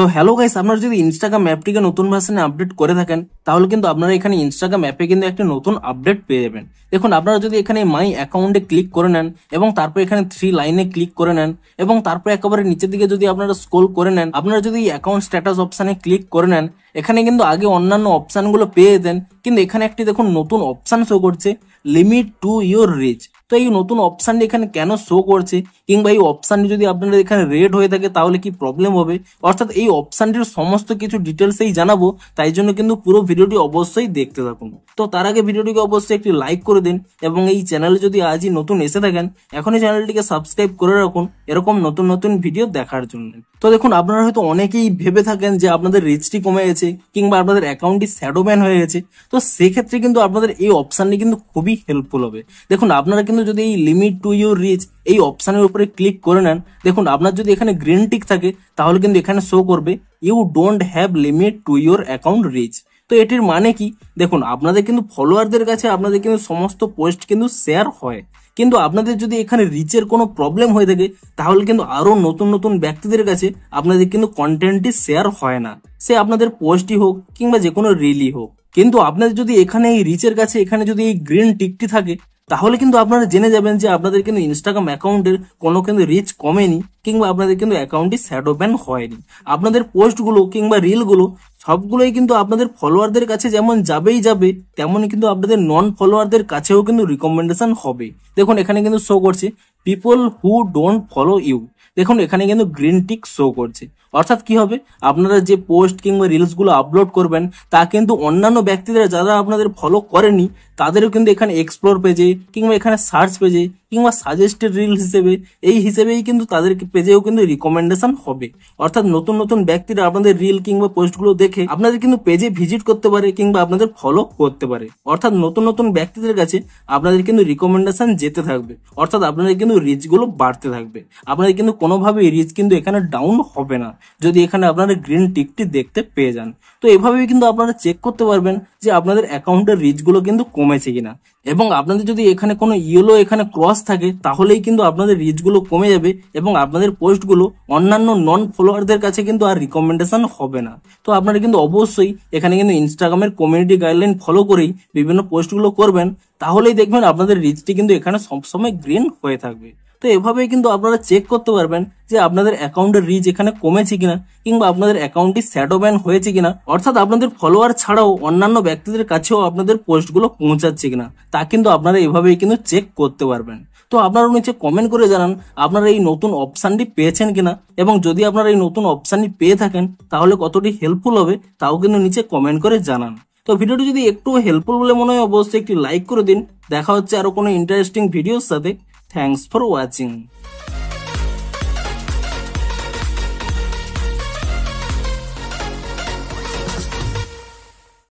তো hello guys, আপনারা যদি ইনস্টাগ্রাম অ্যাপটিকে নতুন ভার্সনে আপডেট করে থাকেন তাহলে কিন্তু আপনারা এখানে ইনস্টাগ্রাম অ্যাপে কিন্তু একটা নতুন আপডেট পেয়ে যাবেন। দেখুন, আপনারা যদি এখানে মাই অ্যাকাউন্টে ক্লিক করে নেন এবং তারপর এখানে 3 লাইনে ক্লিক করে নেন এবং তারপর একেবারে নিচের দিকে যদি আপনারা স্ক্রল করে নেন, আপনারা যদি অ্যাকাউন্ট স্ট্যাটাস অপশনে ক্লিক করে নেন, এখানে কিন্তু আগে অন্যান্য অপশনগুলো পেয়ে যেতেন, কিন্তু এখানে একটি দেখুন নতুন অপশন শো করছে, লিমিট টু ইউর রিচ। তো এই নতুন অপশনটি এখানে কেন শো করছে কিংবা এই অপশনটি যদি আপনাদের এখানে রেড হয়ে থাকে তাহলে কি প্রবলেম হবে, অর্থাৎ এই অপশনটির সমস্ত কিছু ডিটেলসেই জানাবো, তাই জন্য কিন্তু পুরো ভিডিওটি অবশ্যই দেখতে থাকুন। তো তার আগে ভিডিওটিকে অবশ্যই একটি লাইক করে দিন এবং এই চ্যানেলে যদি আজই নতুন এসে থাকেন এখনই চ্যানেলটিকে সাবস্ক্রাইব করে রাখুন এরকম নতুন নতুন ভিডিও দেখার জন্য। তো দেখুন, আপনারা হয়তো অনেকেই ভেবে থাকেন যে আপনাদের রিচটি কমে গেছে কিংবা আপনাদের অ্যাকাউন্টটি শ্যাডো ব্যান হয়ে গেছে, তো সেক্ষেত্রে কিন্তু আপনাদের এই অপশনটি কিন্তু খুবই হেল্পফুল হবে। দেখুন, আপনারা কিন্তু যদি এই লিমিট টু ইউর রিচ এই অপশনের উপরে ক্লিক করে নেন, দেখুন আপনার যদি এখানে গ্রিন টিক থাকে তাহলে কিন্তু এখানে শো করবে you don't have limit to your account reach. তো এটির মানে কি, দেখুন আপনাদের কিন্তু ফলোয়ারদের কাছে আপনাদের কিন্তু সমস্ত পোস্ট কিন্তু শেয়ার হয়, কিন্তু আপনাদের যদি এখানে রিচের কোনো প্রবলেম হয়ে থাকে তাহলে কিন্তু আরো নতুন নতুন ব্যক্তিদের কাছে আপনাদের কিন্তু কন্টেন্টটি শেয়ার হয় না, সে আপনাদের পোস্টই হোক কিংবা যে কোনো রিলই হোক। কিন্তু আপনাদের যদি এখানে এই রিচের কাছে এখানে যদি এই গ্রিন টিকটি থাকে তাহলে কিন্তু আপনারা জেনে যাবেন যে আপনাদের কিন্তু ইনস্টাগ্রাম অ্যাকাউন্টের কোনো কিন্তু রিচ কমেনি কিংবা আপনাদের কিন্তু অ্যাকাউন্টটি শ্যাডো ব্যান হয়নি। আপনাদের পোস্টগুলো কিংবা রিলগুলো সবগুলোই কিন্তু আপনাদের ফলোয়ারদের কাছে যেমন যাবেই যাবে, তেমনই কিন্তু আপনাদের নন ফলোয়ারদের কাছেও কিন্তু রিকমেন্ডেশন হবে। দেখুন এখানে কিন্তু শো করছে people who don't follow you, দেখুন এখানে কিন্তু গ্রিন টিক শো করছে, অর্থাৎ কি হবে, আপনারা যে পোস্ট কিংবা রিলস গুলো আপলোড করবেন তা কিন্তু অন্যান্য ব্যক্তিরা যারা আপনাদের ফলো করেনি তাদেরও কিন্তু এখানে এক্সপ্লোর পেজে কিংবা এখানে সার্চ পেজে কিংবা সাজেস্টেড রিল হিসেবে এই হিসেবেই কিন্তু তাদের পেজেও কিন্তু রিকমেন্ডেশন হবে। অর্থাৎ নতুন নতুন ব্যক্তিরা আপনাদের রিল কিংবা পোস্টগুলো দেখে আপনাদের কিন্তু পেজে ভিজিট করতে পারে কিংবা আপনাদের ফলো করতে পারে, অর্থাৎ নতুন নতুন ব্যক্তিদের কাছে আপনাদের কিন্তু রিকমেন্ডেশন যেতে থাকবে, অর্থাৎ আপনাদের কিন্তু রিচ গুলো বাড়তে থাকবে। আপনাদের কিন্তু কোনোভাবেই রিচ কিন্তু এখানে ডাউন হবে না যদি এখানে আপনারা গ্রিন টিকটি দেখতে পেয়ে যান। তো এভাবেই কিন্তু আপনারা চেক করতে পারবেন যে আপনাদের অ্যাকাউন্টের রিচ গুলো কিন্তু কমেছে কিনা, এবং আপনাদের যদি এখানে কোনো ইয়েলো এখানে ক্রস থাকে তাহলেই কিন্তু আপনাদের রিচ গুলো কমে যাবে এবং আপনাদের পোস্ট গুলো অন্যান্য নন ফলোয়ারদের কাছে কিন্তু আর রিকমেন্ডেশন হবে না। তো আপনারা কিন্তু অবশ্যই এখানে কিন্তু ইনস্টাগ্রামের কমিউনিটি গাইডলাইন ফলো করেই বিভিন্ন পোস্ট গুলো করবেন, তাহলেই দেখবেন আপনাদের রিচটি কিন্তু এখানে সবসময় গ্রিন হয়ে থাকবে। তো এভাবেই কিন্তু আপনারা চেক করতে পারবেন যে আপনাদের অ্যাকাউন্টের রিচ এখানে কমেছে কিনা কিংবা আপনাদের অ্যাকাউন্টটি শ্যাডো ব্যান হয়েছে কিনা, অর্থাৎ আপনাদের ফলোয়ার ছাড়াও অন্যান্য ব্যক্তিদের কাছেও আপনাদের পোস্টগুলো পৌঁছাচ্ছে কিনা তা কিন্তু আপনারা এভাবেই কিন্তু চেক করতে পারবেন। তো আপনারা নিচে কমেন্ট করে জানান আপনারা এই নতুন অপশনটি পেয়েছেন কিনা, এবং যদি আপনারা এই নতুন অপশনটি পেয়ে থাকেন তাহলে কতটি হেল্পফুল হবে তাও কিন্তু নিচে কমেন্ট করে জানান। তো ভিডিওটি যদি একটু হেল্পফুল বলে মনে হয় অবশ্যই একটি লাইক করে দিন। দেখা হচ্ছে আরো কোনো ইন্টারেস্টিং ভিডিওর সাথে। Thanks for watching.